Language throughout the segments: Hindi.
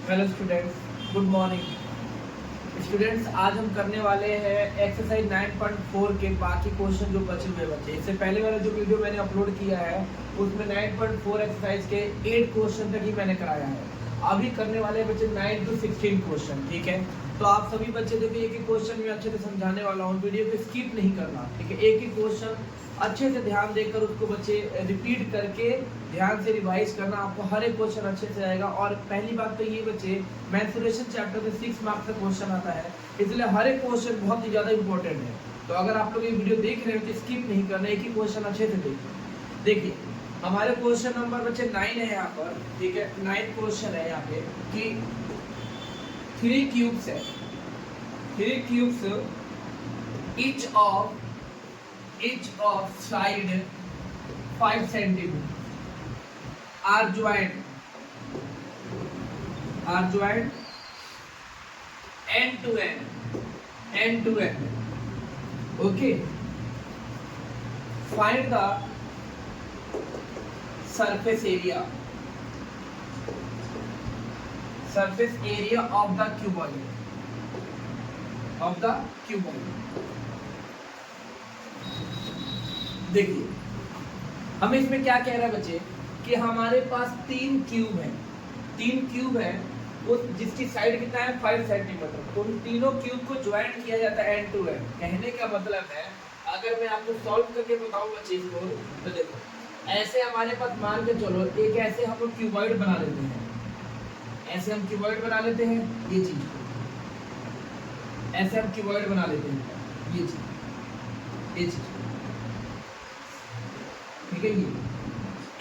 Hello students, good morning. Students, आज हम करने वाले हैं एक्सरसाइज 9.4 के बाकी क्वेश्चन जो बचे हुए बच्चे। इससे पहले वाला जो वीडियो मैंने अपलोड किया है उसमें 9.4 एक्सरसाइज के 8 क्वेश्चन तक ही मैंने कराया है। अभी करने वाले बच्चे 9 to 16 क्वेश्चन, ठीक है। तो आप सभी बच्चे देखिए, एक एक क्वेश्चन में अच्छे से समझाने वाला हूँ, वीडियो को स्किप नहीं करना, ठीक है। एक ही क्वेश्चन अच्छे से ध्यान देकर उसको बच्चे रिपीट करके ध्यान से रिवाइज करना, आपको हर एक क्वेश्चन अच्छे से आएगा। और पहली बात तो ये बच्चे, मेंसुरेशन चैप्टर में 6 मार्क्स का क्वेश्चन आता है, इसलिए हर एक क्वेश्चन बहुत ही ज़्यादा इंपॉर्टेंट है। तो अगर आप लोग ये वीडियो देख रहे हो तो स्किप नहीं करना, एक ही क्वेश्चन अच्छे से देखिए। हमारे क्वेश्चन नंबर बच्चे 9 है यहाँ पर, ठीक है। 9 क्वेश्चन है यहाँ पे कि 3 क्यूब्स है, 3 cubes each of side 5 cm are joined end to end, okay. Find the surface area of the cuboid। देखिए, हमें इसमें क्या कह रहा है बच्चे कि हमारे पास 3 क्यूब है, उस जिसकी साइड कितना है 5 सेंटीमीटर। तो उन तीनों क्यूब को ज्वाइंट किया जाता है एंड टू एंड। कहने का मतलब है, अगर मैं आपको सॉल्व करके बताऊं बच्चे इसको, तो देखो ऐसे हमारे पास मान के चलो, एक ऐसे हम लोग क्यूबॉइड बना लेते हैं, ऐसे हम क्यूबॉइड बना लेते हैं, ये चीज ऐसे हम क्यूबॉइड बना लेते हैं, ये चीज ठीक है। ये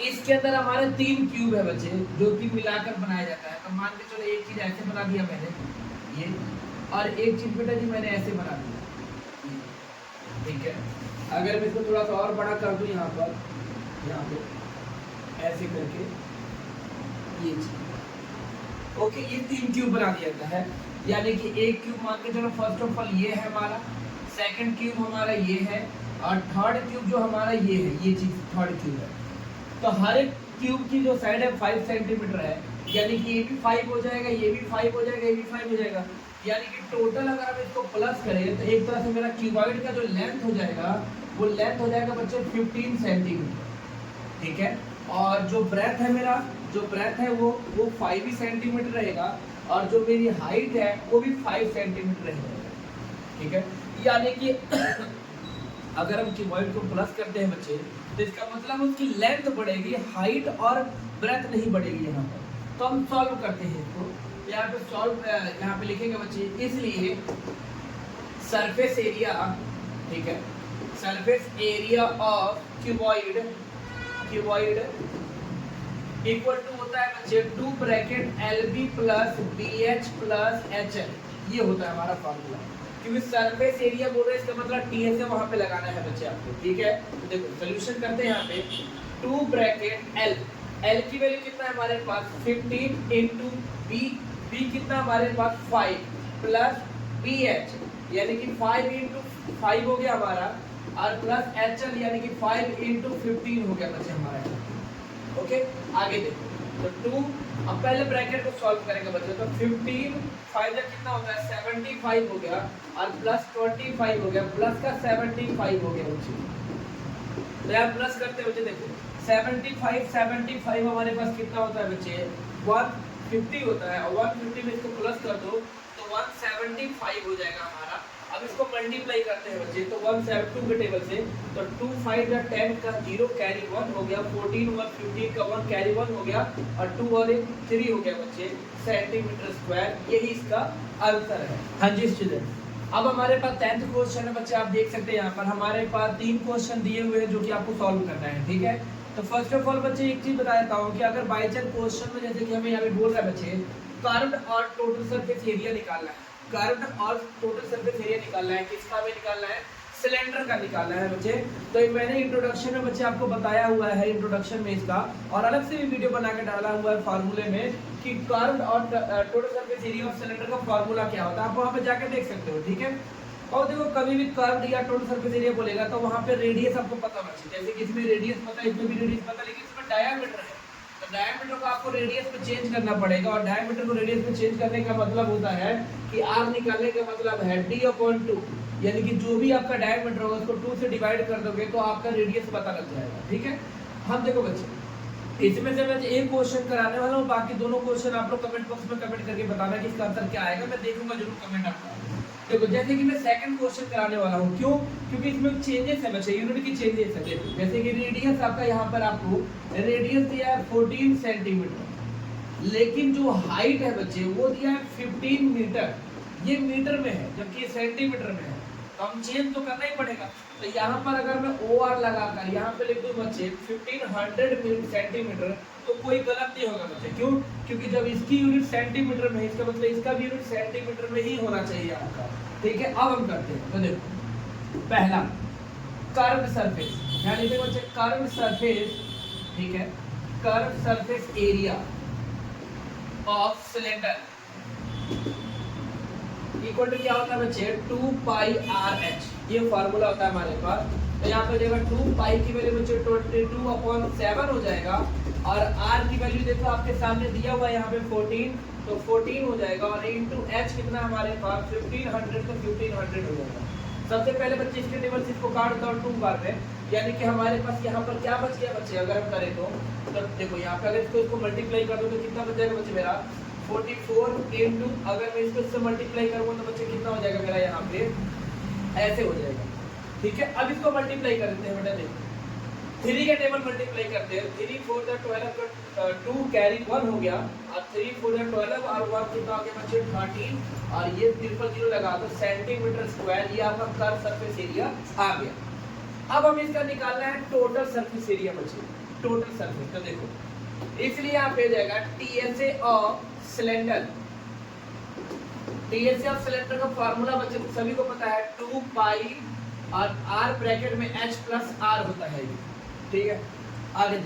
इसके अंदर हमारे 3 क्यूब है बच्चे, जो कि मिलाकर बनाया जाता है। तो मान के चलो एक चीज ऐसे बना दिया मैंने, ये, और एक चीज बेटा जी मैंने ऐसे बना दिया, ठीक है। अगर मैं इसको थोड़ा सा और बड़ा कर दूं यहाँ पे ऐसे करके, ये चीज, ओके, ये 3 क्यूब बना दिया जाता है। यानी कि एक क्यूब मान के चलो फर्स्ट ऑफ ऑल ये है हमारा, सेकंड क्यूब हमारा ये है, और थर्ड क्यूब जो हमारा ये है, ये चीज थर्ड क्यूब है। तो हर एक क्यूब की जो साइड है 5 सेंटीमीटर है, यानी कि ये भी 5 हो जाएगा, ये भी 5 हो जाएगा, ये भी 5 हो जाएगा। यानी कि टोटल अगर हम इसको प्लस करें तो एक तरह से मेरा क्यूबॉइड का जो लेंथ हो जाएगा, वो लेंथ हो जाएगा बच्चे 15 सेंटीमीटर, ठीक है। और जो ब्रेथ है मेरा, वो 5 ही सेंटीमीटर रहेगा, और जो मेरी हाइट है वो भी 5 सेंटीमीटर रहेगा, ठीक है। यानी कि अगर हम क्यूबॉइड को प्लस करते हैं बच्चे, तो इसका मतलब उसकी लेंथ बढ़ेगी, हाइट और ब्रेथ नहीं बढ़ेगी यहाँ पर। तो हम सॉल्व करते हैं इसको, यहाँ पे लिखेंगे बच्चे, इसलिए सरफेस एरिया, ठीक है, surface area of cuboid equal to होता है बच्चे 2 bracket LB plus BH plus HL। ये होता है हमारा फॉर्मूला, क्योंकि सरफेस एरिया बोल रहे हैं, इसका मतलब TS है, वहां पे लगाना है बच्चे आपको, ठीक है। तो देखो सॉल्यूशन करते हैं यहाँ पे, 2 ब्रैकेट L की वैल्यू कितना है हमारे पास 15 इंटू B कितना हमारे पास 5 प्लस BH, यानी कि 5 इंटू 5 हो गया हमारा, और प्लस HL यानी कि 5 इंटू 15 हो गया बच्चे हमारा, ओके। आगे देखो, तो 2, अब पहले ब्रैकेट को सॉल्व करेंगे बच्चे, तो 15 5 का कितना होता है 75 हो गया, और प्लस 25 हो गया, प्लस का 75 हो गया बच्चे। तो यार प्लस करते बच्चे, देखो 75 हमारे पास कितना होता है बच्चे 150 होता है, और 150 में इसको प्लस कर दो तो 175 हो जाएगा हमारा। अब इसको मल्टीप्लाई करते हैं बच्चे, तो 172 के टेबल से, तो 2 5 का 10 का 0 कैरी 1 हो गया, 14 1 15 का 1 कैरी 1 हो गया, और 2 और 1 3 हो गया बच्चे सेंटीमीटर स्क्वायर। यही इसका आंसर है। हाँ जी स्टूडेंट, अब हमारे पास 10th क्वेश्चन है बच्चे, आप देख सकते हैं यहाँ पर हमारे पास 3 क्वेश्चन दिए हुए हैं जो कि आपको सॉल्व करना है, ठीक है। तो फर्स्ट ऑफ ऑल बच्चे एक चीज बता देता हूँ कि अगर बाई चांस क्वेश्चन में जैसे कि हमें यहाँ पे बोल रहा है बच्चे, कर्व्ड और टोटल सरफेस एरिया निकालना है, कर्व्ड और टोटल सरफेस एरिया निकालना है, किसका हमें निकालना है, सिलेंडर का निकालना है बच्चे। तो मैंने इंट्रोडक्शन में बच्चे आपको बताया हुआ है, इंट्रोडक्शन में इसका, और अलग से भी वीडियो बना के डाला हुआ है फार्मूले में कि कर्व्ड और total surface area of cylinder का फार्मूला क्या होता है, आप वहाँ पे जाके देख सकते हो, ठीक है। और देखो कभी भी कर्व्ड या टोटल सरफेस एरिया बोलेगा तो वहाँ पे रेडियस आपको पता होना चाहिए, जैसे कि इसमें रेडियस पता है, इसमें भी रेडियस पता है, लेकिन इसमें डायमीटर है, तो डायमीटर को आपको रेडियस में चेंज करना पड़ेगा, और डायमीटर को रेडियस में चेंज करने का मतलब होता है कि r निकालने का मतलब है d/2, यानी कि जो भी आपका डायमीटर होगा उसको 2 से डिवाइड कर दोगे तो आपका रेडियस पता लग जाएगा। ठीक है, हम देखो बच्चे इसमें से मैं एक क्वेश्चन कराने वाला हूँ, बाकी दोनों क्वेश्चन आप लोग कमेंट बॉक्स में कमेंट करके बताना कि इसका आंसर क्या आएगा, मैं देखूंगा जरूर कमेंट आपका। देखो जैसे कि मैं सेकंड क्वेश्चन कराने वाला हूँ, क्यों? क्योंकि इसमें चेंजेस है बच्चे, यूनिट की चेंजेस है। देखो जैसे कि रेडियस आपका यहाँ पर आपको रेडियस दिया है 14 सेंटीमीटर, लेकिन जो हाइट है बच्चे वो दिया है 15 मीटर, ये मीटर में है जबकि ये सेंटीमीटर में है, तो हम चेंज तो करना ही पड़ेगा। तो यहाँ पर अगर मैं OR लगाकर यहाँ पे लिख दूं बच्चे 1500 सेंटीमीटर, तो कोई गलत नहीं होगा बच्चे। क्यों? क्योंकि जब इसकी यूनिट सेंटीमीटर में है, इसका मतलब इसका भी यूनिट सेंटीमीटर में ही होना चाहिए आपका। ठीक है, अब हम करते हैं। तो देखो पहला कर्व सरफेस, ध्यान दीजिए बच्चे, कर्व सरफेस, ठीक है, curve surface area of cylinder equal to क्या होता है बच्चे 2 पाई RH, ये फार्मूला होता है हमारे पास। तो यहाँ पे जगह 2 पाई की वैल्यू बच्चे 22/7 हो जाएगा, और R की वैल्यू देखो आपके सामने दिया हुआ है यहाँ पे 14, तो 14 हो जाएगा, और इनटू H कितना हमारे पास 1500, तो 1500 हो जाएगा। सबसे पहले बच्चे इसके टेबल से इसको काट दो 2 बार में, यानी कि हमारे पास यहाँ पर क्या बच गया बच्चे, अगर हम करें तो देखो यहाँ पे अगर इसको मल्टीप्लाई कर दो तो कितना बच जाएगा बच्चे मेरा 44 इंटू, अगर मैं इसको मल्टीप्लाई करूँगा तो बच्चे कितना हो जाएगा मेरा यहाँ पे ऐसे हो जाएगा। ठीक है, अब इसको मल्टीप्लाई कर देते हैं बेटा, देखो 3 के टेबल मल्टीप्लाई करते हैं, 3 4 12 का 2 कैरी 1 हो गया, और 3 4 12 और 1 कितना हो गया बच्चे 13, और ये 000 लगा दो सेंटीमीटर स्क्वायर, ये आपका कर्व सरफेस एरिया आ गया। अब हम इसका निकालना है टोटल सरफेस एरिया बच्चे, टोटल सरफेस। तो देखो इसलिए यहाँ पे जाएगा TSA of cylinder, TSA of cylinder का फार्मूला बच्चे सभी को पता है 2 पाई और R ब्रैकेट में H प्लस R होता है। ठीक है, आगे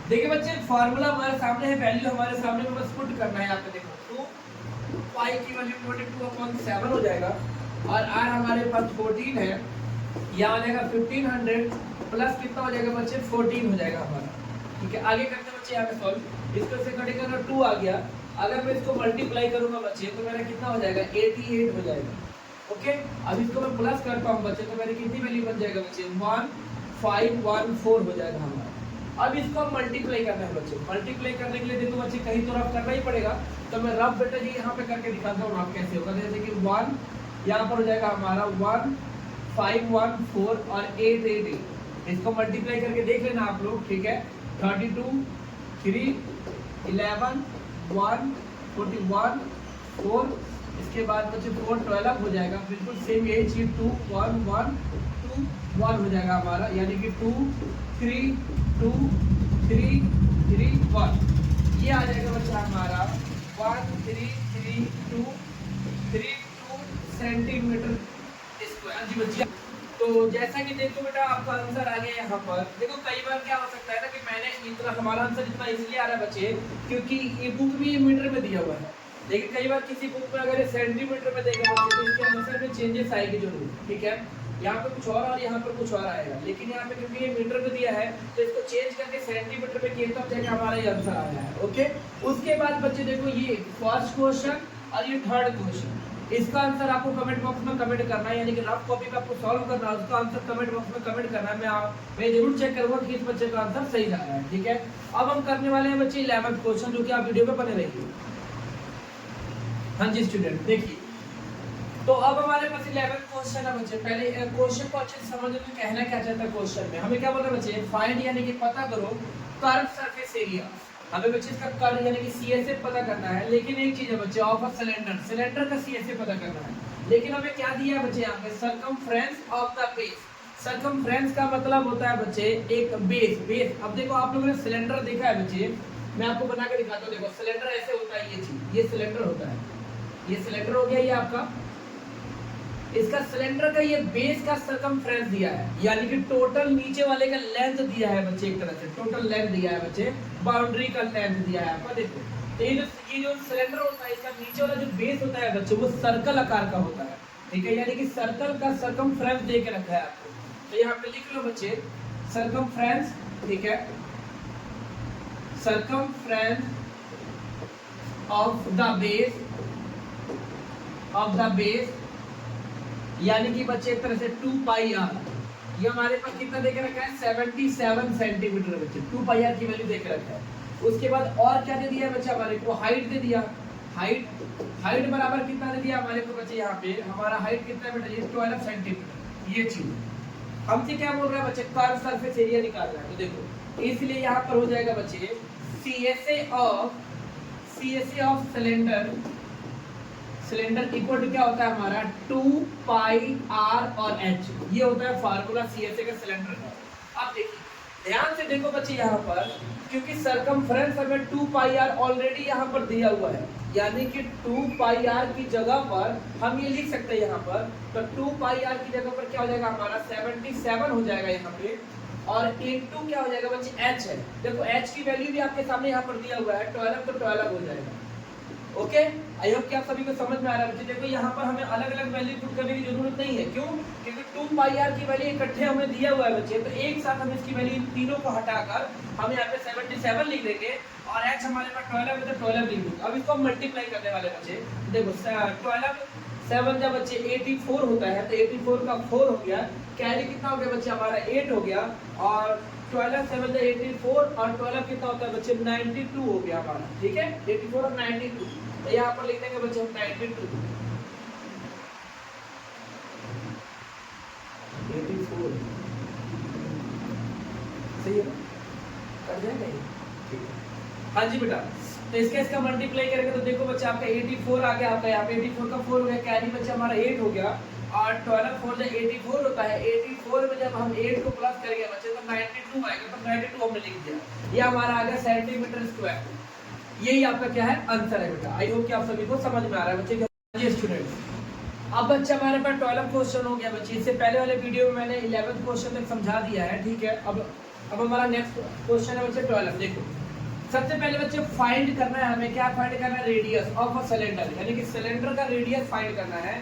देखिए बच्चे फार्मूला हमारे सामने है, वैल्यू हमारे सामने में बस पुट करना है। यहाँ पे देखो 2 पाई की वैल्यू 22/7 हो जाएगा, और R हमारे पास 14 है, यहाँ आ जाएगा 1500 प्लस कितना हो जाएगा बच्चे 14 हो जाएगा हमारा। ठीक है, आगे करते हैं बच्चे यहाँ पे सॉल्व, इसको से कटेगा अगर 2 आ गया, अगर मैं इसको मल्टीप्लाई करूंगा बच्चे तो मेरा कितना हो जाएगा 88 हो जाएगा। ओके, अब इसको मैं प्लस करता हूँ बच्चे तो मेरी कितनी वैल्यू बन जाएगा बच्चे 1514 हो जाएगा हमारा। अब इसको हम मल्टीप्लाई करना है बच्चे, मल्टीप्लाई करने के लिए देखो बच्चे कहीं तो रफ करना ही पड़ेगा, तो मैं रफ बेटा जी यहाँ पे करके दिखाता हूँ रफ कैसे होगा। जैसे कि 1 यहाँ पर हो जाएगा हमारा 1514 और 888, इसको मल्टीप्लाई करके देख लेना आप लोग। ठीक है, 32 3 11 1 41 4, इसके बाद बच्चे 4 12 हो जाएगा, बिल्कुल सेम यही चीज 2 1 1 2 1 हो जाएगा हमारा, यानी कि 2 3 2 3 3 1, ये आ जाएगा बच्चा हमारा 1332 सेंटीमीटर स्क्वायर जी बच्चे। तो जैसा कि देखो बेटा आपका आंसर आ गया यहाँ पर। देखो कई बार क्या हो सकता है ना कि मैंने इतना हमारा आंसर इतना इसलिए आ रहा है बच्चे क्योंकि ये बुक भी मीटर में दिया हुआ है, लेकिन कई बार किसी बुक में अगर सेंटीमीटर में देगा बच्चे तो इसके आंसर में चेंजेस आएगी जरूर। ठीक है, यहाँ पे कुछ और यहाँ पर कुछ और आएगा, लेकिन यहाँ पे क्योंकि ये मीटर में दिया है तो इसको चेंज करके सेंटीमीटर में किए तो जाके हमारा ये आंसर आया है। ओके, उसके बाद बच्चे देखो ये फर्स्ट क्वेश्चन और ये थर्ड क्वेश्चन, इसका आंसर आपको कमेंट बॉक्स में कमेंट करना है, यानी कि रफ कॉपी में आपको सॉल्व करना है, उसका आंसर कमेंट बॉक्स में कमेंट करना है। मैं जरूर चेक करूंगा कि इस बच्चे का आंसर सही जा रहा है। ठीक है, अब हम करने वाले हैं बच्चे 11th क्वेश्चन, जो कि आप वीडियो पे बने रहिए। हाँ जी स्टूडेंट देखिए, तो अब हमारे पास 11th क्वेश्चन है बच्चे। पहले क्वेश्चन को अच्छे से समझ लो कहना क्या चाहता है क्वेश्चन में। हमें क्या बोल रहे हैं बच्चे, फाइंड यानी कि पता करो कर्व सरफेस एरिया। हमें बच्चे इसका कर्व यानी कि CSA पता करना है, लेकिन एक चीज है बच्चे ऑफ अ सिलेंडर, सिलेंडर का CSA पता करना है। लेकिन हमें क्या दिया है बच्चे यहाँ पे, circumference of the base. Circumference का मतलब होता है बच्चे एक बेस। बेस अब देखो आप लोगों ने सिलेंडर देखा है बच्चे, मैं आपको बना के दिखाता हूँ। देखो सिलेंडर ऐसे होता है, ये चीज ये सिलेंडर होता है, ये सिलेंडर हो गया ये आपका, इसका सिलेंडर का ये बेस का सर्कमफ्रेंस दिया है, यानी कि टोटल नीचे वाले का लेंथ दिया है बच्चे, एक तरह से टोटल लेंथ दिया है बच्चे, बाउंड्री का लेंथ दिया है आपका। देखो तो ये जो सिलेंडर होता है इसका नीचे वाला जो बेस होता है बच्चे वो सर्कल आकार का होता है। ठीक है, यानी कि सर्कल का सर्कमफ्रेंस दे के रखा है आपको। तो यहाँ पे लिख लो बच्चे सर्कमफ्रेंस। ठीक है, circumference of the base यानी कि बच्चे एक तरह से 2 पाई आर, ये हमारे पास कितना देके रखा है 77 सेंटीमीटर बच्चे, 2 पाई आर की वैल्यू देके रखा है। उसके बाद और क्या दे दिया है बच्चे हमारे को, हाइट दे दिया। हाइट बराबर कितना दे दिया हमारे को बच्चे, यहाँ पे हमारा हाइट कितना बेटा ये 12 सेंटीमीटर। ये चीज हमसे क्या बोल रहा है बच्चे, कर्व सरफेस एरिया निकालना है। तो देखो इसलिए यहाँ पर हो जाएगा बच्चे CSA of cylinder equal to क्या होता है हमारा 2 पाई आर और h, ये होता है फार्मूला CSA का सिलेंडर का। अब देखिए ध्यान से देखो बच्चे यहाँ पर, क्योंकि सरकमफ्रेंस हमें 2 पाई आर ऑलरेडी यहाँ पर दिया हुआ है, यानी कि 2 पाई आर की जगह पर हम ये लिख सकते हैं यहाँ पर, तो 2 पाई आर की जगह पर क्या हो जाएगा हमारा 77 हो जाएगा यहाँ पे, और इनटू क्या हो जाएगा बच्चे h है। देखो h की वैल्यू भी आपके सामने यहाँ पर दिया हुआ है 12, तो 12 हो जाएगा। ओके, आई होप कि आप सभी को समझ में आ रहा है बच्चे। देखो यहाँ पर हमें अलग अलग वैल्यू पुट करने की जरूरत नहीं है, क्यों, क्योंकि 2 पाई आर की वैल्यू इकट्ठे हमें दिया हुआ है बच्चे, तो एक साथ हम इसकी वैल्यू तीनों को हटाकर हम यहाँ पे 77 लिख देंगे, और h हमारे पास 12 है तो 12 लिख दूंगा। अब इसको मल्टीप्लाई करने वाले बच्चे, देखो 12 7 जब बच्चे 84 होता है, तो 84 का 4 हो गया, कैरी कितना हो गया बच्चे हमारा 8 हो गया, और 12 7 84 और 12 कितना होता है बच्चे 92 हो गया हमारा, ठीक है 84 और 92, तो यहाँ पर लिख देंगे बच्चे हम 92 84 सही है कर जाएगा ये, ठीक है। हाँ जी बेटा, तो इसका मल्टीप्लाई करेंगे तो देखो बच्चे आपका 84 आ गया, आपका यहाँ पे 84 का 4 हो गया, कैरी बच्चे हमारा 8 हो गया, और 12 4 जब 84 होता है, 84 में जब हम 8 को प्लस करेंगे बच्चे तो 92 आएगा, तो 92 हमने लिख दिया, ये हमारा आ गया सेंटीमीटर स्क्वायर। यही आपका क्या है आंसर है बेटा। आई होप कि आप सभी को समझ में आ रहा है बच्चे। जी स्टूडेंट्स, अब बच्चे हमारे पास 12 क्वेश्चन हो गया बच्चे, इससे पहले वाले वीडियो में मैंने 11 क्वेश्चन तक समझा दिया है, ठीक है। अब हमारा नेक्स्ट क्वेश्चन है बच्चे 12। देखो सबसे पहले बच्चे फाइंड करना है हमें, क्या फाइंड करना है, रेडियस ऑफ अ सिलेंडर, यानी कि सिलेंडर का रेडियस फाइंड करना है।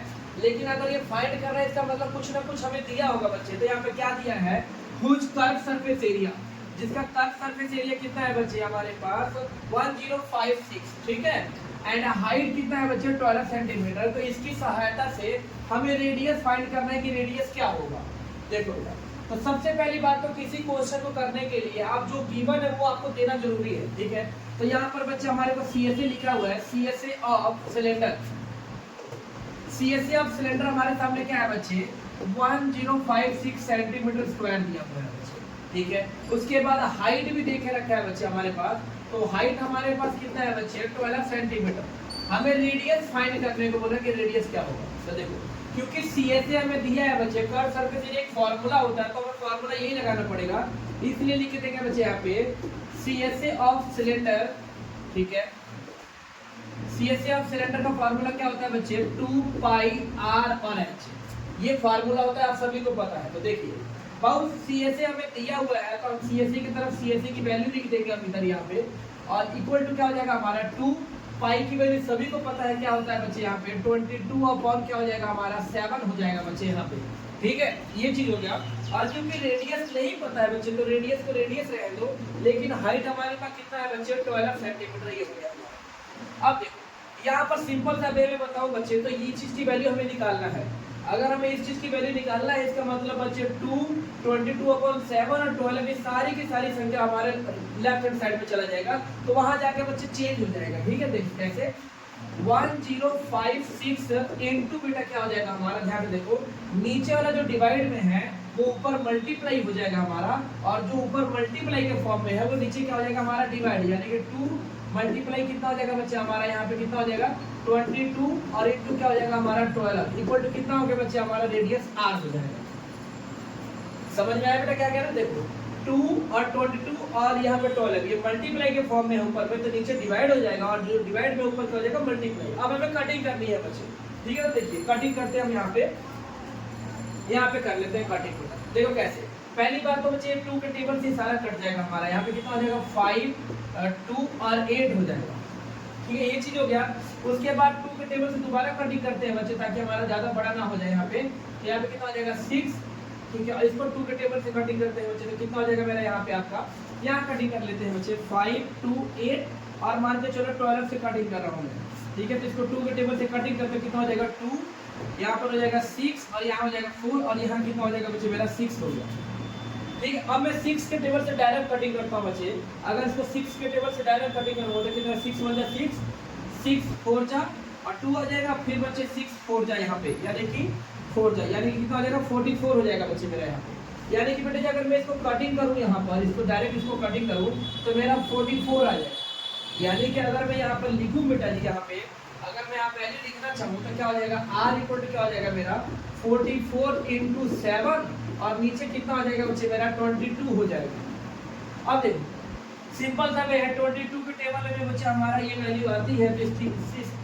लेकिन अगर ये फाइंड कर रहा है इसका मतलब कुछ ना कुछ हमें दिया होगा बच्चे, तो यहाँ पे क्या दिया है, हुज कर्व सरफेस एरिया, जिसका कर्व सरफेस एरिया कितना है बच्चे हमारे पास 1056, ठीक है, एंड हाइट कितना है बच्चे 12 सेंटीमीटर। तो इसकी सहायता से हमें रेडियस फाइंड करना है कि रेडियस क्या होगा। देखो तो सबसे पहली बात तो किसी क्वेश्चन को करने के लिए आप जो गिवन है वो आपको देना जरूरी है, ठीक है। तो यहाँ पर बच्चे हमारे को CSA लिखा हुआ है, CSA of cylinder, CSA of cylinder हमारे सामने क्या है बच्चे 1056 सेंटीमीटर स्क्वायर दिया हुआ है बच्चे, ठीक है। उसके बाद हाइट भी देखे रखा है बच्चे हमारे पास, तो हाइट हमारे पास कितना है बच्चे 12 सेंटीमीटर। हमें रेडियस फाइंड करने को बोला कि रेडियस क्या होगा। तो देखो क्योंकि CSA हमें दिया है बच्चे, कर्व सरफेस एरिया एक फार्मूला होता है, तो हमें फार्मूला यही लगाना पड़ेगा, इसलिए लिख देंगे बच्चे यहाँ पे CSA ऑफ सिलेंडर, ठीक है। CSA ऑफ सिलेंडर का फार्मूला क्या होता है बच्चे 2 पाई आर और h, ये फार्मूला होता है, आप सभी को पता है। तो देखिए बहुत CSA हमें दिया हुआ है, तो हम CSA की तरफ CSA की वैल्यू लिख देंगे हम इधर यहाँ पे, और इक्वल टू क्या हो जाएगा हमारा 2 पाई की वैल्यू सभी को पता है क्या होता है बच्चे यहाँ पे 22 अपॉन क्या हो जाएगा हमारा 7 हो जाएगा बच्चे यहाँ पे, ठीक है। ये चीज हो गया। और क्योंकि रेडियस नहीं पता है बच्चे, तो रेडियस को रेडियस रहने दो, लेकिन हाइट हमारे पास कितना है बच्चे 12 सेंटीमीटर, ये हो गया। अब देखो यहाँ पर सिंपल सा वे में बताओ बच्चे, तो ये चीज की वैल्यू हमें निकालना है। अगर हमें इस चीज की वैल्यू निकालना है, इसका मतलब बच्चे 2 22/7 और 12 की सारी संख्या हमारे लेफ्ट हैंड साइड में चला जाएगा, तो वहां जाके बच्चे चेंज हो जाएगा, ठीक है। देखिए कैसे 1056 इनटू बेटा क्या हो जाएगा हमारा, ध्यान से देखो नीचे वाला जो डिवाइड में है वो ऊपर मल्टीप्लाई हो जाएगा हमारा, और जो ऊपर मल्टीप्लाई के फॉर्म में है वो नीचे क्या हो जाएगा हमारा डिवाइड, यानी कि 2 मल्टीप्लाई कितना हो जाएगा बच्चे हमारा यहाँ पे कितना हो जाएगा 22 और इनटू क्या हो जाएगा हमारा 12 इक्वल टू कितना हो गया बच्चे हमारा रेडियस r हो जाएगा। समझ में आया बेटा क्या कह रहे हैं, देखो 2 और 22 और यहाँ पे 12, ये मल्टीप्लाई के फॉर्म में है ऊपर में, तो नीचे डिवाइड हो जाएगा, और जो डिवाइड में ऊपर क्या हो जाएगा मल्टीप्लाई। अब हमें कटिंग करनी है बच्चे, ठीक है। देखिए कटिंग करते हैं हम यहाँ पे कर लेते हैं कटिंग। देखो कैसे, पहली बात तो बच्चे 2 के टेबल से सारा कट जाएगा हमारा, यहाँ पे कितना हो जाएगा 5 2 और 8 हो जाएगा, ठीक है। ये चीज हो गया। उसके बाद 2 के टेबल से दोबारा कटिंग करते हैं बच्चे, ताकि हमारा ज्यादा बड़ा ना हो जाए। यहाँ पे कितना हो जाएगा 6, ठीक है। इस पर 2 के टेबल से कटिंग करते हैं बच्चे, तो कितना हो जाएगा मेरा यहाँ पे आपका यहाँ कटिंग कर लेते हैं बच्चे 5 2 8 और मान के चलो 12 से कटिंग कर रहा हूँ मैं, ठीक है। तो इसको 2 के टेबल से कटिंग करके कितना हो जाएगा 2, यहाँ पर हो जाएगा 6 और यहाँ हो जाएगा 4 और यहाँ कितना हो जाएगा बच्चे मेरा 6 हो गया, ठीक है। अब मैं 6 के टेबल से डायरेक्ट कटिंग करता हूँ बच्चे। अगर इसको 6 के टेबल से डायरेक्ट कटिंग करूँगा तो कितना 6 1 जा 6 6 4 जा और 2 आ जाएगा, फिर बच्चे 6 4 जा यहाँ पे यानी कि 4 जा यानी कि कितना हो जाएगा 44 हो जाएगा बच्चे मेरा यहाँ पे। यानी कि बेटे अगर मैं इसको कटिंग करूँ यहाँ पर, इसको डायरेक्ट इसको कटिंग करूँ तो मेरा 44 आ जाएगा। यानी कि अगर मैं यहाँ पर लिखूँ बेटा जी, यहाँ पे अगर मैं यहाँ वैल्यू लिखना चाहूँ तो क्या हो जाएगा r इक्वल टू क्या हो जाएगा मेरा 44 इंटू 7 और नीचे कितना हो जाएगा बच्चे मेरा 22 हो जाएगा। अब देखो सिंपल सा वे है 22 के टेबल में बच्चे हमारा ये वैल्यू आती है तो इसकी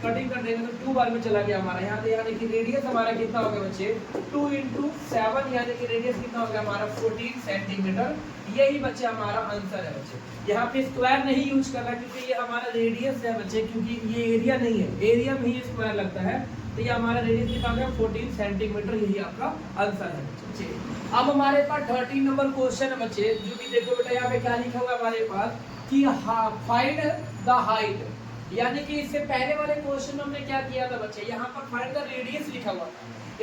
कटिंग कर देंगे तो 2 बार में चला गया हमारा यहाँ पे, यानी कि रेडियस हमारा कितना हो गया बच्चे 2 इंटू 7 यानी कि रेडियस कितना हो गया हमारा 14 सेंटीमीटर। यही बच्चे हमारा आंसर है बच्चे। यहाँ पे स्क्वायर नहीं यूज करना क्योंकि ये हमारा रेडियस है बच्चे, क्योंकि ये एरिया नहीं है, एरिया में ही स्क्वायर लगता है। तो ये हमारा रेडियस कितना हो गया 14 सेंटीमीटर, यही आपका आंसर है बच्चे। अब हमारे पास 13 नंबर क्वेश्चन है बच्चे, जो कि देखो बेटा यहाँ पे क्या लिखा हुआ है हमारे पास कि फाइंड द हाइट, यानी कि इससे पहले वाले क्वेश्चन में हमने क्या किया था बच्चे, यहाँ पर फाइंड द रेडियस लिखा हुआ था।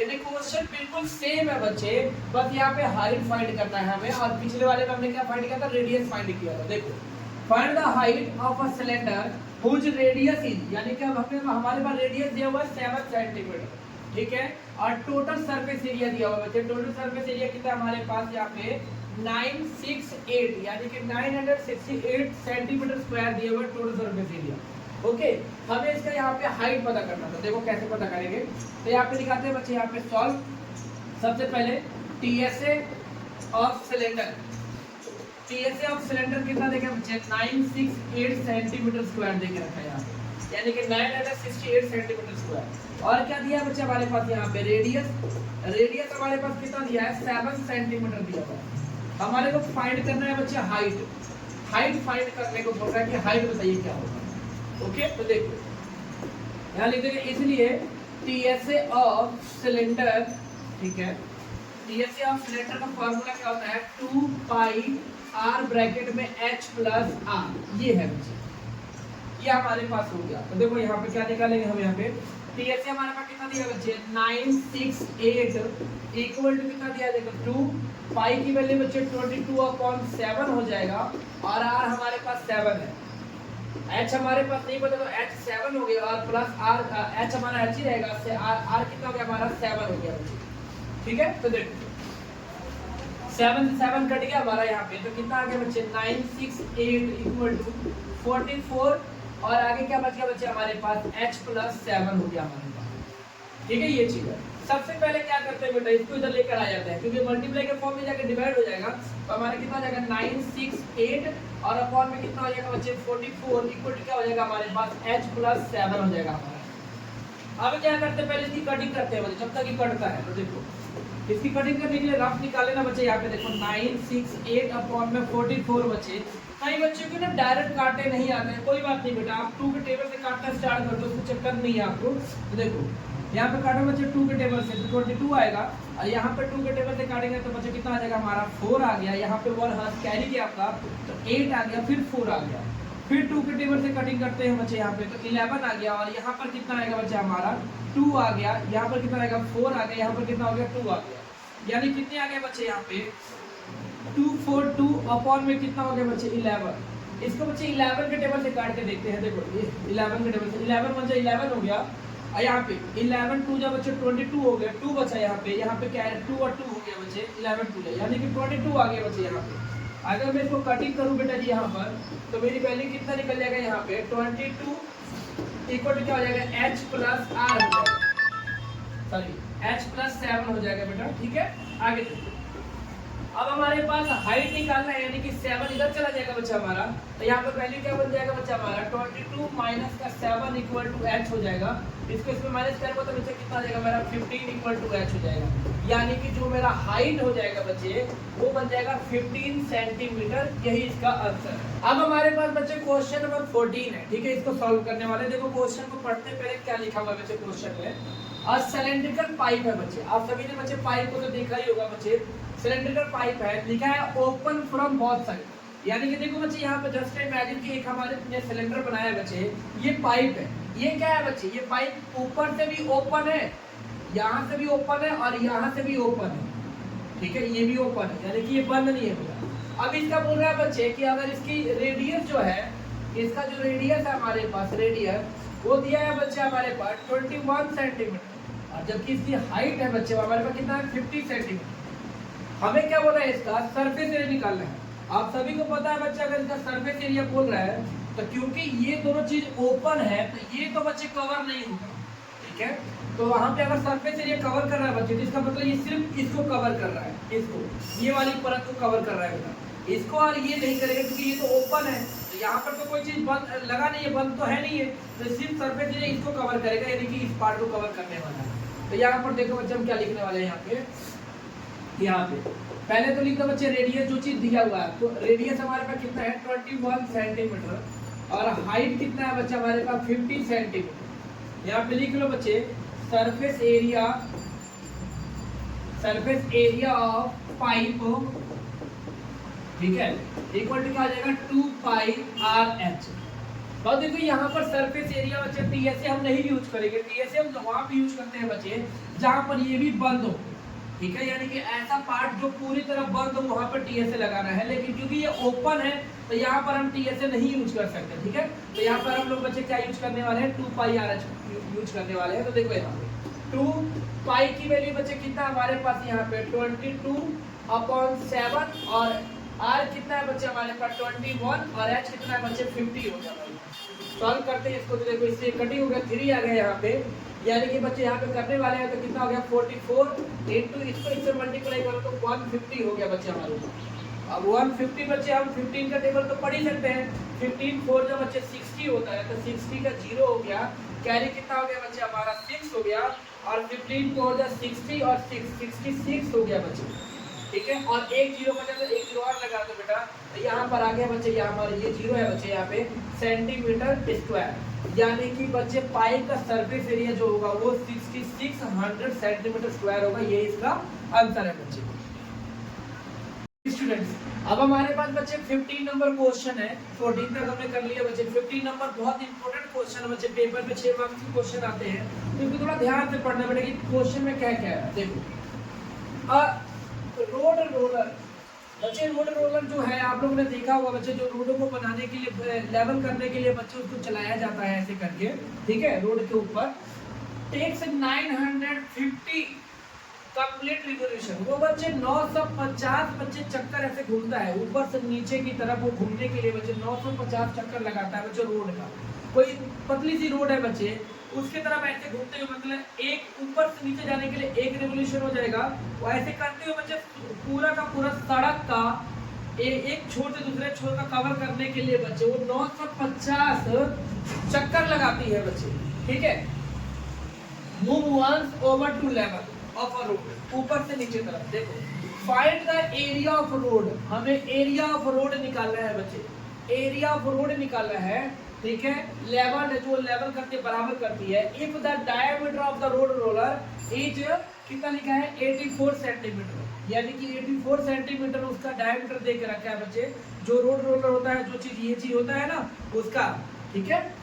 यानी क्वेश्चन बिल्कुल सेम है बच्चे, बस यहाँ पे हाइट फाइंड करना है हमें, और पिछले वाले में हमने क्या फाइंड किया था रेडियस फाइंड किया था। देखो find the height of a cylinder whose radius is, यानी कि हमारे पास रेडियस दिया हुआ है 7 सेंटीमीटर, ठीक है। और टोटल सरफेस एरिया दिया हुआ है, टोटल सरफेस एरिया कितना हमारे पास यहाँ पे 968 यानी कि 968 सेंटीमीटर स्क्वायर दिया हुआ है टोटल सरफेस एरिया। ओके, हमें इसका यहाँ पे हाइट पता करना था। देखो कैसे पता करेंगे, तो यहाँ पे दिखाते हैं बच्चे यहाँ पे सॉल्व। सबसे पहले TSA of cylinder, TSA of cylinder कितना देखे बच्चे 968 सेंटीमीटर स्क्वायर देके रखा है यहाँ पे, यानी कि 968 सेंटीमीटर स्क्वायर। और क्या दिया है बच्चे हमारे पास यहाँ पे रेडियस, रेडियस हमारे पास कितना दिया है 7 सेंटीमीटर दिया हुआ है। हमारे को फाइंड करना है बच्चे हाइट, हाइट फाइंड करने को बोल रहा है कि हाइट बताइए क्या होगा। ओके, तो देखो यहाँ लिख देंगे, इसलिए टीएसए ऑफ सिलेंडर, ठीक है, टीएसए ऑफ सिलेंडर का फॉर्मूला क्या होता है 2 पाई r ब्रैकेट में h प्लस r, ये है बच्चे, ये हमारे पास हो गया। तो देखो यहाँ पे क्या निकालेंगे हम, यहाँ पे टीएसए हमारे पास कितना दिया बच्चे 968 इक्वल टू कितना दिया जाएगा 2 पाई की वैल्यू बच्चे 22/7 हो जाएगा, और r हमारे पास 7 है, h हमारे पास नहीं पता तो h 7 हो गया, और प्लस r h हमारा h ही रहेगा, से r कितना हो गया हमारा 7 हो गया बच्चे, ठीक है। तो देखो 7 से 7 कट गया हमारा यहाँ पे, तो कितना आ गया बच्चे 968 इक्वल टू 44, और आगे क्या बच गया बच्चे हमारे पास h प्लस 7 हो गया हमारे पास, ठीक है। ये चीज है। सबसे पहले क्या करते हैं बेटा, इसको इधर लेकर आ जाते हैं, क्योंकि मल्टीप्लाई के फॉर्म में जाकर डिवाइड हो जाएगा, तो हमारा कितना हो जाएगा 968 और अपॉन में कितना हो जाएगा बच्चे 44 इक्वल टू क्या हो जाएगा हमारे पास h प्लस 7 हो जाएगा हमारा। अब क्या करते हैं, पहले इसकी कटिंग करते हैं बच्चे, जब तक ये कटता है। तो देखो इसकी कटिंग करने के लिए रफ निकाले ना बच्चे, यहाँ पे देखो 968 अपॉन में 44 बच्चे। कई बच्चों को ना डायरेक्ट काटे नहीं आते हैं, कोई बात नहीं बेटा, आप 2 के टेबल से काटना स्टार्ट कर दो, उसको चक्कर नहीं है आपको। तो देखो यहाँ पे काटो बच्चे 2 के टेबल से तो 22 आएगा, और यहाँ पे 2 के टेबल से काटेंगे तो बच्चे कितना आ जाएगा हमारा 4 आ गया, यहाँ पे 1 हाथ कैरी किया आपका तो 8 आ गया, फिर 4 आ गया, फिर 2 के टेबल से कटिंग करते हैं बच्चे यहाँ पे तो 11 आ गया, और यहाँ पर कितना आएगा बच्चे हमारा 2 आ गया, यहाँ पर कितना आएगा 4 आ गया, यहाँ पर कितना हो गया 2 आ गया, यानी कितने आ गए बच्चे यहाँ पे 242 अपॉन में कितना हो गया बच्चे 11। इसको बच्चे 11 के टेबल से काट के देखते हैं। देखो ये 11 के टेबल से 11 बच्चे 11 हो गया, और यहाँ पे 11 2 जब बच्चे 22 हो गया, 2 बचा यहाँ पे क्या है 2 और 2 हो गया बच्चे 11 2 यानी कि 22 आ गया बच्चे यहाँ पे। अगर मैं इसको कटिंग करूँ बेटा जी यहाँ पर, तो मेरी वैल्यू कितना निकल जाएगा यहाँ पे 22 इक्वल टू क्या हो जाएगा h प्लस r हो जाएगा, सॉरी h प्लस 7 हो जाएगा बेटा, ठीक है। आगे देखो, अब हमारे पास हाइट निकालना है, यानी कि 7 इधर चला जाएगा बच्चा हमारा, तो यहाँ पर वैल्यू क्या बन जाएगा बच्चा हमारा 22 माइनस का 7 इक्वल टू h हो जाएगा। इसको इसमें माइनस करेंगे तो बच्चा कितना आ जाएगा मेरा 15 इक्वल टू h हो जाएगा, यानी कि जो मेरा हाइट हो जाएगा बच्चे वो बन जाएगा 15 सेंटीमीटर, यही इसका आंसर है। अब हमारे पास बच्चे क्वेश्चन नंबर 14 है, ठीक है, इसको सॉल्व करने वाले। देखो क्वेश्चन को पढ़ते पहले क्या लिखा हुआ है बच्चे क्वेश्चन में, सिलेंड्रिकल पाइप है बच्चे, आप सभी ने बच्चे पाइप को तो देखा ही होगा बच्चे, सिलेंड्रिकल पाइप है, लिखा है ओपन फ्रॉम बोथ साइड, यानी कि देखो बच्चे यहाँ पे जस्ट इमेजिन कि एक हमारे सिलेंडर बनाया है बच्चे, ये पाइप है, ये क्या है बच्चे, ये पाइप ऊपर से भी ओपन है, यहाँ से भी ओपन है और यहाँ से भी ओपन है, ठीक है, ये भी ओपन है, यानी कि ये बंद नहीं है पूरा। अब इसका बोल रहा है बच्चे कि अगर इसकी रेडियस जो है, इसका जो रेडियस है हमारे पास, रेडियस वो दिया है बच्चे हमारे पास 21 सेंटीमीटर, और जबकि इसकी हाइट है बच्चे हमारे पास कितना है 50 सेंटीमीटर। हमें क्या बोल रहा है, इसका सरफेस एरिया निकालना है। आप सभी को पता है बच्चे, अगर इसका सरफेस एरिया बोल रहा है तो क्योंकि ये दोनों चीज ओपन है तो ये तो बच्चे कवर नहीं होगा, ठीक है। तो वहां पे अगर सरफेस एरिया कवर कर रहा है बच्चे, तो इसका मतलब ये सिर्फ इसको कवर कर रहा है, इसको, ये वाली परत को कवर कर रहा है बेटा, इसको और ये नहीं करेगा क्योंकि ये तो ओपन है, तो यहाँ पर तो कोई चीज बंद लगा नहीं है, बंद तो है नहीं है, तो सिर्फ सरफेस एरिया इसको कवर करेगा, यानी कि इस पार्ट को कवर करने वाला है। तो यहाँ पर देखो बच्चे हम क्या लिखने वाले हैं यहाँ पे, यहाँ पे पहले तो लिख दो बच्चे रेडियस जो चीज दिया हुआ है, तो रेडियस हमारे पास कितना है 21 सेंटीमीटर, और हाइट कितना है बच्चे हमारे पास 50 सेंटीमीटर। यहाँ पे लिख लो बच्चे सरफेस एरिया ऑफ पाइप, ठीक है, इक्वल टू क्या आ जाएगा 2 पाई आर एच। और देखो यहाँ पर सरफेस एरिया बच्चे टीएसए हम नहीं यूज करेंगे, टीएसए हम वहां पे यूज करते हैं बच्चे जहां पर ये भी बंद हो, ठीक है, यानी कि ऐसा पार्ट जो पूरी तरह बंद हो वहां पर टीएसए लगाना है, लेकिन क्योंकि ये ओपन है तो यहाँ पर हम टीएसए नहीं यूज कर सकते, ठीक है। तो यहाँ पर हम लोग बच्चे क्या यूज करने वाले हैं 2 पाई आर एच यूज करने वाले हैं। तो देखो यहाँ पे 2 पाई की वैल्यू बच्चे कितना हमारे पास यहाँ पे 22/7, और आर कितना है बच्चे हमारे पास 21, और एच कितना है बच्चे 50 हो जाएगा। सॉल्व करते हैं इसको, तो देखो इससे कटिंग हो गया 3 आ गया यहाँ पे, यानी कि बच्चे यहाँ पे करने वाले हैं तो कितना हो गया 44 इंटू इसको इससे मल्टीप्लाई करो तो 150 हो गया बच्चे हमारे। अब 150 बच्चे हम 15 का टेबल तो पढ़ ही सकते हैं, 15 4 जब बच्चे 60 होता है तो 60 का 0 हो गया, कैरी कितना हो गया बच्चे हमारा 6 हो गया, और 15 4 जब 60 और 66 हो गया बच्चे, ठीक है। और एक 0 बचा तो एक 0 और लगा दो बेटा, तो यहाँ पर आ गया बच्चे, यहाँ हमारे ये 0 है बच्चे यहाँ पे सेंटीमीटर स्क्वायर, यानी कि बच्चे पाइप का सरफेस एरिया जो होगा वो 6600 सेंटीमीटर स्क्वायर होगा, ये इसका आंसर है बच्चे। स्टूडेंट्स अब हमारे पास बच्चे 15 नंबर क्वेश्चन है, 14 तक हमने कर लिया बच्चे, 15 नंबर बहुत इंपॉर्टेंट क्वेश्चन है बच्चे, पेपर में 6 मार्क्स के क्वेश्चन आते हैं, तो इसको थोड़ा ध्यान से पढ़ना पड़ेगा कि क्वेश्चन में क्या क्या है। देखो रोड रोलर बच्चे, रोड रोलर जो है आप लोगों ने देखा होगा बच्चे, जो रोडों को बनाने के लिए लेवल करने के लिए बच्चे उसको चलाया जाता है ऐसे करके, ठीक है, रोड के ऊपर टेक्स 950 कंप्लीट रिवोल्यूशन, वो बच्चे 950 बच्चे चक्कर ऐसे घूमता है ऊपर से नीचे की तरफ, वो घूमने के लिए बच्चे 950 चक्कर लगाता है बच्चे रोड का। कोई पतली सी रोड है बच्चे, उसके तरफ ऐसे घूमते हुए मतलब एक ऊपर से नीचे जाने के लिए एक रिवोल्यूशन हो जाएगा, वो ऐसे करते हुए बच्चे पूरा का पूरा सड़क का एक छोर से दूसरे छोर का कवर करने के लिए बच्चे वो 950 चक्कर लगाती है बच्चे, ठीक है। Move once over to level of a road, ऊपर से नीचे तरफ। देखो find the area of road, हमें एरिया ऑफ रोड निकालना है बच्चे, एरिया ऑफ रोड निकालना है, ठीक है। लेवल जो लेवल करके बराबर करती है, if the diameter of the road roller is कितना लिखा है 84 सेंटीमीटर, यानी कि 84 सेंटीमीटर उसका डायमीटर दे के रखा है बच्चे, जो रोड रोलर होता है, जो चीज ये चीज होता है ना उसका, ठीक है।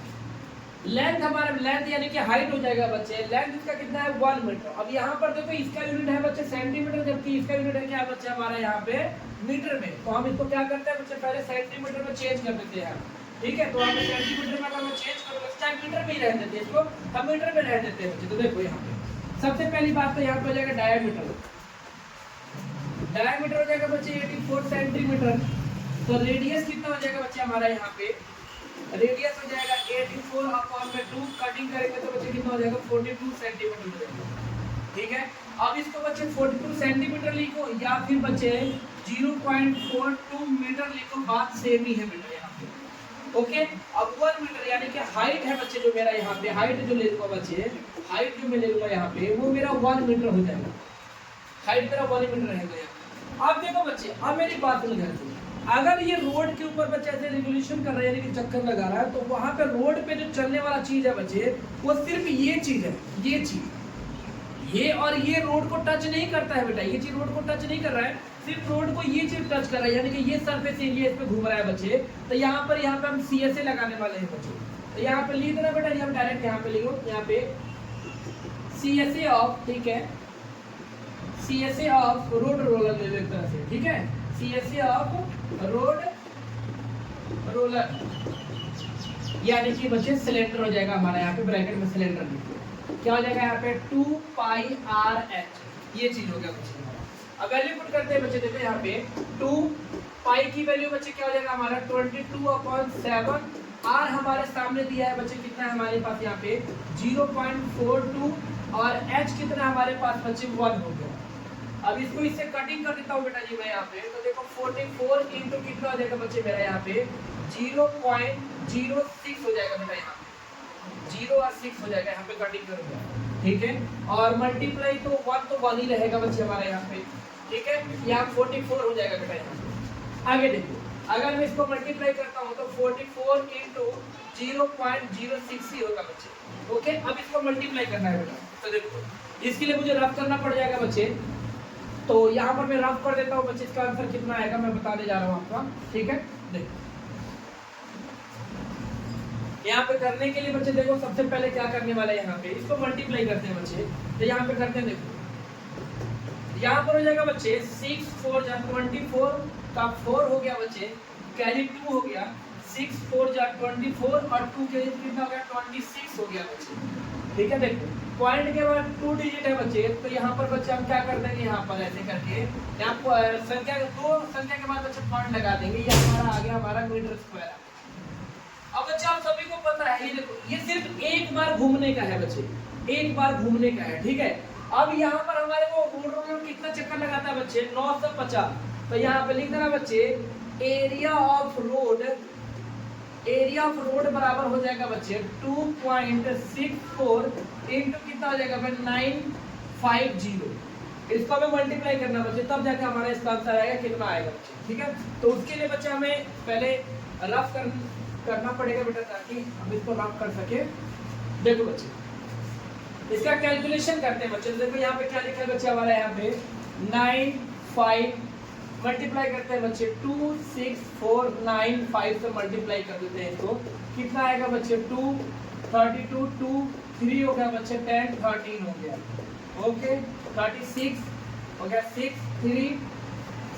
लेंथ हमारा लेंथ यानी कि हाइट हो जाएगा बच्चे, लेंथ इसका कितना है 1 मीटर। अब यहाँ पर देखो इसका यूनिट है बच्चे सेंटीमीटर, जबकि इसका यूनिट है क्या है बच्चे हमारा यहाँ पे मीटर में, तो हम इसको क्या करते हैं बच्चे पहले सेंटीमीटर में चेंज कर देते हैं, ठीक है। तो हम सेंटीमीटर में अगर चेंज करो बच्चा मीटर में ही रह देते हैं, इसको हम मीटर में रह देते हैं बच्चे। तो देखो यहाँ पे सबसे पहली बात तो यहाँ पे हो जाएगा डायमीटर, डायमीटर हो जाएगा बच्चे 84 सेंटीमीटर, तो रेडियस कितना हो जाएगा बच्चे हमारा यहाँ पे, रेडियस हो जाएगा 84/2, कटिंग करेंगे तो बच्चे कितना हो जाएगा 42 सेंटीमीटर हो जाएगा, ठीक है। अब इसको बच्चे 42 सेंटीमीटर लिखो या फिर बच्चे 0.42 मीटर लिखो, बात सेम ही है बेटा यहाँ पे, ओके। अब 1 मीटर यानी कि हाइट है बच्चे जो मेरा यहाँ पे हाइट जो ले लूंगा बच्चे, हाइट जो मैं ले लूंगा यहाँ पे वो मेरा 1 मीटर हो जाएगा, हाइट मेरा 1 मीटर रहेगा। अब देखो बच्चे, अब मेरी बात सुन ध्यान से, अगर ये रोड के ऊपर बच्चे ऐसे रिवोल्यूशन कर रहा है यानी कि चक्कर लगा रहा है, तो वहां पे रोड पे जो चलने वाला चीज है बच्चे वो सिर्फ ये चीज है, ये चीज, ये और ये रोड को टच नहीं करता है बेटा, ये चीज रोड को टच नहीं कर रहा है, सिर्फ रोड को ये चीज टच कर रहा है, यानी कि ये सरफेस एरिया इस पे घूम रहा है बच्चे, तो यहाँ पे हम CSA लगाने वाले हैं बच्चे। तो यहाँ पे लिख देना बेटा, हम डायरेक्ट यहाँ पे लिखो, यहाँ पे CSA ऑफ, ठीक है, CSA ऑफ रोड रोलर ले लो एक तरह से, ठीक है, CSA ऑफ रोड रोलर, यानी कि बच्चे सिलेंडर हो जाएगा हमारा, यहाँ पे ब्रैकेट में सिलेंडर लिखो, क्या हो जाएगा यहाँ पे 2 पाई RH, ये चीज हो गया बच्चे हमारा। अब वैल्यू पुट करते हैं बच्चे, देखो यहाँ पे 2 पाई की वैल्यू बच्चे क्या हो जाएगा हमारा 22/7, R हमारे सामने दिया है बच्चे, कितना है हमारे पास यहाँ पे 0.42, और H कितना हमारे पास बच्चे 1 हो गया। अब इसको इससे कटिंग कर देता हूँ बेटा जी मैं यहाँ पे, तो देखो 44 इंटू कितना हो जाएगा बच्चे मेरा यहाँ पे 0.06 हो जाएगा बेटा, यहाँ पे 0 और 6 हो जाएगा, यहाँ पे कटिंग करूंगा, ठीक है, और मल्टीप्लाई तो 1 ही रहेगा बच्चे हमारा यहाँ पे, ठीक है, यहाँ 44 हो जाएगा बेटा यहाँ पे। आगे देखो, अगर मैं इसको मल्टीप्लाई करता हूँ तो 44 इंटू 0.06 ही होगा बच्चे, ओके। अब इसको मल्टीप्लाई करना है बेटा, तो देखो इसके लिए मुझे रफ करना पड़ जाएगा बच्चे, तो यहाँ पर मैं रफ कर देता हूँ बच्चे, इसका आंसर कितना आएगा मैं बताने जा रहा हूँ आपका, ठीक है। देखो यहाँ पे करने के लिए बच्चे देखो सबसे पहले क्या करने वाला है, यहाँ पे इसको मल्टीप्लाई करते हैं बच्चे, तो यहाँ पे करते हैं, देखो यहाँ पर हो जाएगा बच्चे 6 4 जा 24 का 4 हो गया बच्चे, कैरी 2 हो गया, 6 4 जा 24 और 2 कैरी कितना हो गया 26 हो गया बच्चे, ठीक है। देखो पॉइंट के बाद 2 डिजिट है बच्चे, तो यहाँ पर बच्चे हम क्या कर देंगे, यहाँ पर ऐसे करके यहाँ पर संख्या 2 संख्या के बाद बच्चे पॉइंट लगा देंगे, ये हमारा आ गया हमारा मीटर स्क्वायर। अब बच्चे आप सभी को पता है, ये देखो ये सिर्फ एक बार घूमने का है बच्चे, एक बार घूमने का है, ठीक है। अब यहाँ पर हमारे को रोड कितना चक्कर लगाता है बच्चे 950, तो यहाँ पे लिख देना बच्चे area of road, area of road बराबर हो जाएगा बच्चे 2.64 इंटू कितना हो जाएगा 950, इसको हमें मल्टीप्लाई करना बच्चे, तब जाके हमारा इसका आंसर आएगा कितना आएगा बच्चे, ठीक है। तो उसके लिए बच्चे हमें पहले रफ करना पड़ेगा बेटा, ताकि हम इसको रफ कर सके। देखो बच्चे इसका कैलकुलेशन करते हैं बच्चे, देखो यहाँ पे क्या लिखा है बच्चे हमारा, यहाँ पे 95 मल्टीप्लाई करते हैं बच्चे 26495 से मल्टीप्लाई कर देते हैं इसको, कितना आएगा बच्चे 2 32 2 3 हो गया बच्चे 10 13 हो गया, ओके 36 हो गया 6 3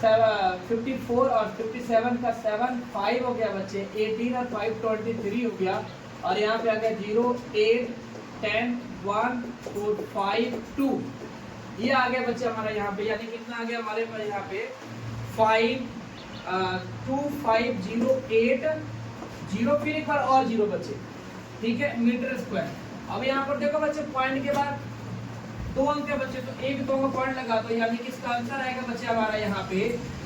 54 और 57 का 7 5 हो गया बच्चे 18 और 5 23 हो गया, और यहाँ पे आ गया 0 8 10 1 4 5 2, ये आ गया बच्चे हमारा यहाँ पे, यानी कितना आ गया हमारे पास यहाँ पे 2508 0 फिर एक बार और 0 बच्चे, ठीक है, मीटर स्क्वायर। अब यहाँ पर देखो बच्चे पॉइंट के बाद 2 अंक है बच्चे, तो एक 2 का पॉइंट लगा दो, यानी कि इसका आंसर आएगा बच्चे हमारा यहाँ पे,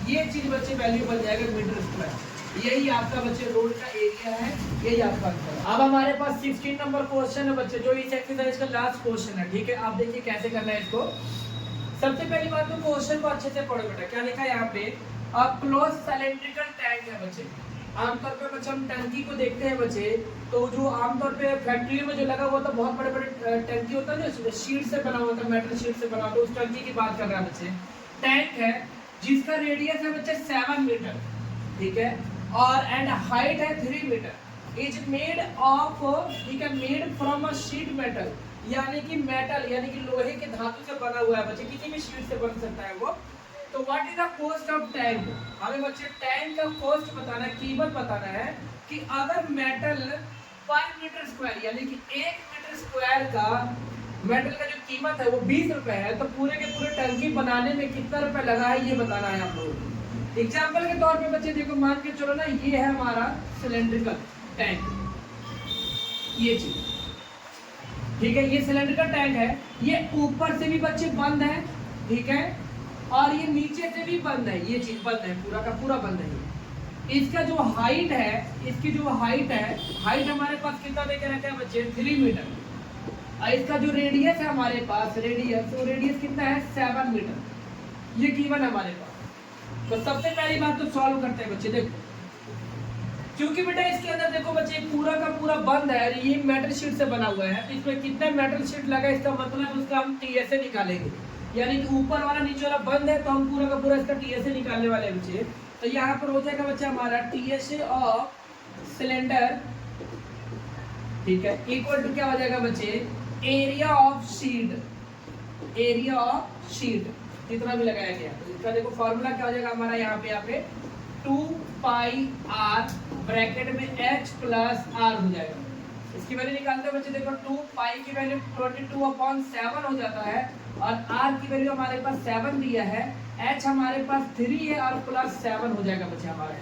ये चीज बच्चे वैल्यू बन जाएगा मीटर स्क्वायर, यही आपका बच्चे रोड का एरिया है, यही आपका आंसर है। अब हमारे पास 16 नंबर क्वेश्चन है बच्चे, जो इस एक्सरसाइज का लास्ट क्वेश्चन है, ठीक है। आप देखिए कैसे करना है इसको। सबसे पहली बात तो क्वेश्चन को अच्छे से पढ़ो बेटा, क्या लिखा है यहाँ पे, अब क्लोज सिलेंड्रिकल टैंक है बच्चे। आमतौर पे बच्चे हम टंकी को देखते हैं बच्चे, तो जो आमतौर पे फैक्ट्री में जो लगा हुआ था बहुत बड़े बड़े टंकी होता है ना, शीट से बना हुआ था, मेटल शीट से बना हुआ था, उस टंकी की बात कर रहा है बच्चे। टैंक है जिसका रेडियस है बच्चे 7 मीटर, ठीक है, और एंड हाइट है 3 मीटर, इज मेड ऑफ, ठीक है, made from a sheet metal, यानी कि मेटल यानी कि लोहे के धातु से बना हुआ है बच्चे, किसी भी शीट से बन सकता है वो। तो what is the cost of tank, हमें बच्चे टैंक का कॉस्ट बताना है, कीमत बताना है कि अगर मेटल पर मीटर स्क्वायर यानी कि 1 मीटर स्क्वायर का मेटल का जो कीमत है वो 20 रुपए है, तो पूरे के पूरे टंकी बनाने में कितना रुपए लगा है ये बताना है आप लोगों को। एग्जाम्पल के तौर पे बच्चे देखो, मान के चलो ना, ये है हमारा सिलेंड्रिकल टैंक, ये चीज, ठीक है, ये सिलेंड्रिकल टैंक है, ये ऊपर से भी बच्चे बंद है, ठीक है, और ये नीचे से भी बंद है, ये चीज बंद है, पूरा का पूरा बंद है। इसका जो हाइट है, इसकी जो हाइट है, हाइट हमारे पास कितना देके रखा है बच्चे 3 मीटर, और इसका जो रेडियस है हमारे पास, रेडियस, तो रेडियस कितना है 7 मीटर, ये गिवन है हमारे पास। तो सबसे पहली बात तो सॉल्व करते हैं बच्चे। देखो क्योंकि बेटा इसके अंदर देखो बच्चे पूरा का पूरा बंद है, ये मेटल शीट से बना हुआ है, तो इसमें कितना मेटल शीट लगा, इसका मतलब उसका हम टीएसए निकालेंगे, यानी कि ऊपर वाला नीचे वाला बंद है, तो हम पूरा का पूरा इसका टीएसए निकालने वाले हैं बच्चे। तो यहाँ पर हो जाएगा बच्चा हमारा टीएसए ऑफ सिलेंडर, ठीक है, इक्वल टू क्या हो जाएगा बच्चे, area of sheet, area of sheet जितना भी लगाया गया। तो इसका देखो फॉर्मूला क्या हो जाएगा हमारा यहाँ पे 2 पाई आर ब्रैकेट में h प्लस आर हो जाएगा। इसकी वैल्यू निकालते हैं बच्चे, देखो 2 पाई की वैल्यू 22/7 हो जाता है, और r की वैल्यू हमारे पास 7 दिया है, h हमारे पास 3 है और प्लस 7 हो जाएगा बच्चे हमारे।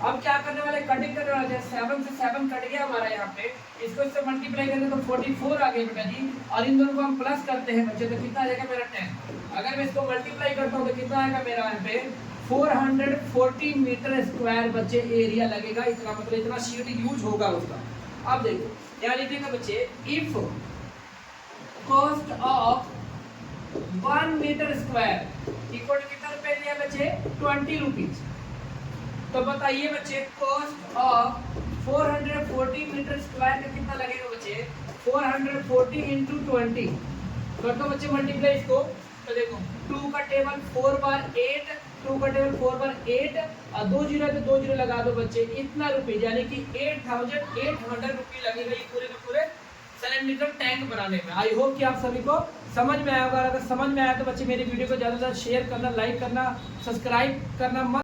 अब क्या करने वाले, कटिंग करने वाले हैं। 7 से 7 कट गया हमारा यहाँ पे, इसको इससे मल्टीप्लाई करें तो 44 आ गया बेटा जी, और इन दोनों को हम प्लस करते हैं बच्चे, तो कितना आ जाएगा मेरा 10। अगर मैं इसको मल्टीप्लाई करता हूँ तो कितना आएगा मेरा यहाँ पे 440 मीटर स्क्वायर बच्चे एरिया लगेगा, इतना मतलब इतना शीट यूज होगा उसका। अब देखो यहाँ लिखेगा बच्चे, if cost of 1 metre square equal to कितना रुपए दिया बच्चे, 20 रुपीज। तो बताइए बच्चे कॉस्ट ऑफ 440 मीटर स्क्वायर का कितना लगेगा बच्चे, 440 इंटू 20 कर दो बच्चे मल्टीप्लाई इसको। तो देखो 2 का टेबल 4 बार 8, 2 का टेबल 4 बार 8 और 2 जीरो है तो 2 जीरो लगा दो बच्चे, इतना रुपीज यानी कि 8800 रुपये लगेगा ये पूरे के पूरे सिलेंडर टैंक बनाने में। आई होप कि आप सभी को समझ में आया होगा। अगर समझ में आया तो बच्चे मेरी वीडियो को ज़्यादा से ज़्यादा शेयर करना, लाइक करना, सब्सक्राइब करना मत